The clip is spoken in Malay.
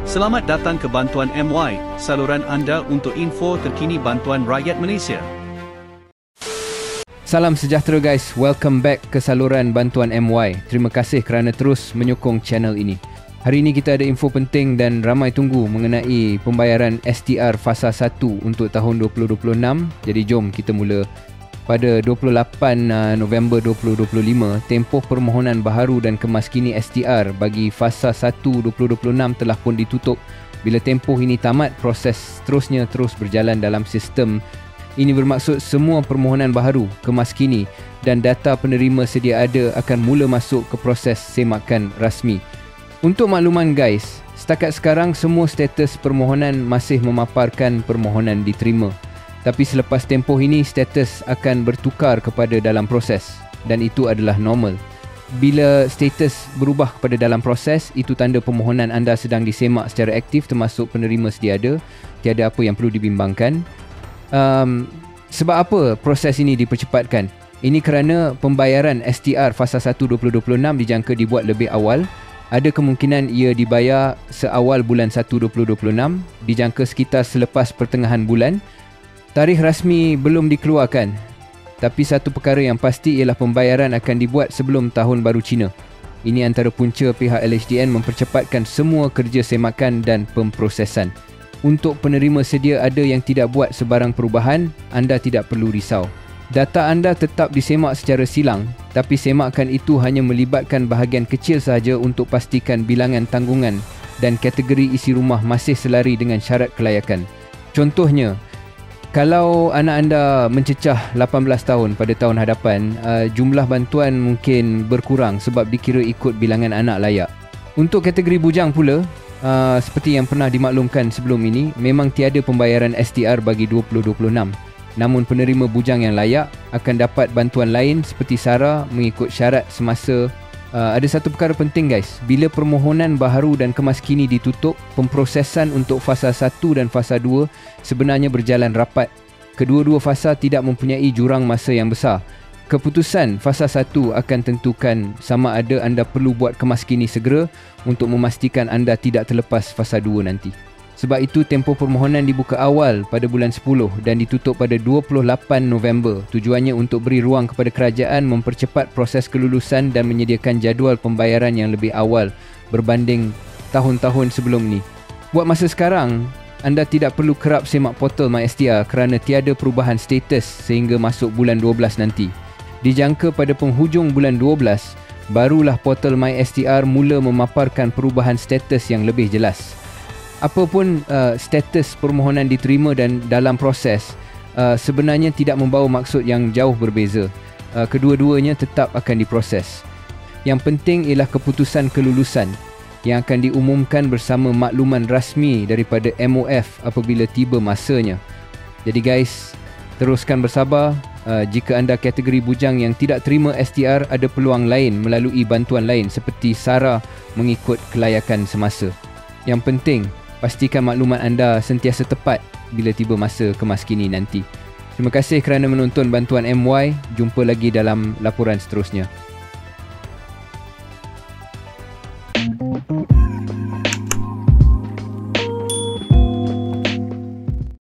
Selamat datang ke Bantuan MY, saluran anda untuk info terkini bantuan rakyat Malaysia. Salam sejahtera guys, welcome back ke saluran Bantuan MY. Terima kasih kerana terus menyokong channel ini. Hari ini kita ada info penting dan ramai tunggu mengenai pembayaran STR Fasa 1 untuk tahun 2026. Jadi jom kita mula. Pada 28 November 2025, tempoh permohonan baharu dan kemaskini STR bagi Fasa 1 2026 telah pun ditutup. Bila tempoh ini tamat, proses seterusnya terus berjalan dalam sistem. Ini bermaksud semua permohonan baharu, kemaskini dan data penerima sedia ada akan mula masuk ke proses semakan rasmi. Untuk makluman guys, setakat sekarang semua status permohonan masih memaparkan permohonan diterima. Tapi selepas tempoh ini, status akan bertukar kepada dalam proses dan itu adalah normal. Bila status berubah kepada dalam proses, itu tanda permohonan anda sedang disemak secara aktif termasuk penerima sedia ada. Tiada apa yang perlu dibimbangkan. Sebab apa proses ini dipercepatkan? Ini kerana pembayaran STR Fasa 1 2026 dijangka dibuat lebih awal. Ada kemungkinan ia dibayar seawal bulan 1 2026, dijangka sekitar selepas pertengahan bulan. Tarikh rasmi belum dikeluarkan, tapi satu perkara yang pasti ialah pembayaran akan dibuat sebelum Tahun Baru Cina. Ini antara punca pihak LHDN mempercepatkan semua kerja semakan dan pemprosesan. Untuk penerima sedia ada yang tidak buat sebarang perubahan, anda tidak perlu risau. Data anda tetap disemak secara silang, tapi semakan itu hanya melibatkan bahagian kecil sahaja untuk pastikan bilangan tanggungan dan kategori isi rumah masih selari dengan syarat kelayakan. Contohnya, kalau anak anda mencecah 18 tahun pada tahun hadapan, jumlah bantuan mungkin berkurang sebab dikira ikut bilangan anak layak. Untuk kategori bujang pula, seperti yang pernah dimaklumkan sebelum ini, memang tiada pembayaran STR bagi 2026. Namun penerima bujang yang layak akan dapat bantuan lain seperti SARA mengikut syarat semasa. Ada satu perkara penting guys, bila permohonan baharu dan kemaskini ditutup, pemprosesan untuk Fasa 1 dan Fasa 2 sebenarnya berjalan rapat. Kedua-dua fasa tidak mempunyai jurang masa yang besar. Keputusan Fasa 1 akan tentukan sama ada anda perlu buat kemaskini segera untuk memastikan anda tidak terlepas Fasa 2 nanti. Sebab itu tempoh permohonan dibuka awal pada bulan 10 dan ditutup pada 28 November. Tujuannya untuk beri ruang kepada kerajaan mempercepat proses kelulusan dan menyediakan jadual pembayaran yang lebih awal berbanding tahun-tahun sebelum ni. Buat masa sekarang, anda tidak perlu kerap semak portal MySTR kerana tiada perubahan status sehingga masuk bulan 12 nanti. Dijangka pada penghujung bulan 12, barulah portal MySTR mula memaparkan perubahan status yang lebih jelas. Apapun status permohonan diterima dan dalam proses, sebenarnya tidak membawa maksud yang jauh berbeza. Kedua-duanya tetap akan diproses. Yang penting ialah keputusan kelulusan yang akan diumumkan bersama makluman rasmi daripada MOF apabila tiba masanya. Jadi guys, teruskan bersabar. Jika anda kategori bujang yang tidak terima STR, ada peluang lain melalui bantuan lain seperti SARA mengikut kelayakan semasa. Yang penting, pastikan maklumat anda sentiasa tepat bila tiba masa kemaskini nanti. Terima kasih kerana menonton Bantuan MY. Jumpa lagi dalam laporan seterusnya.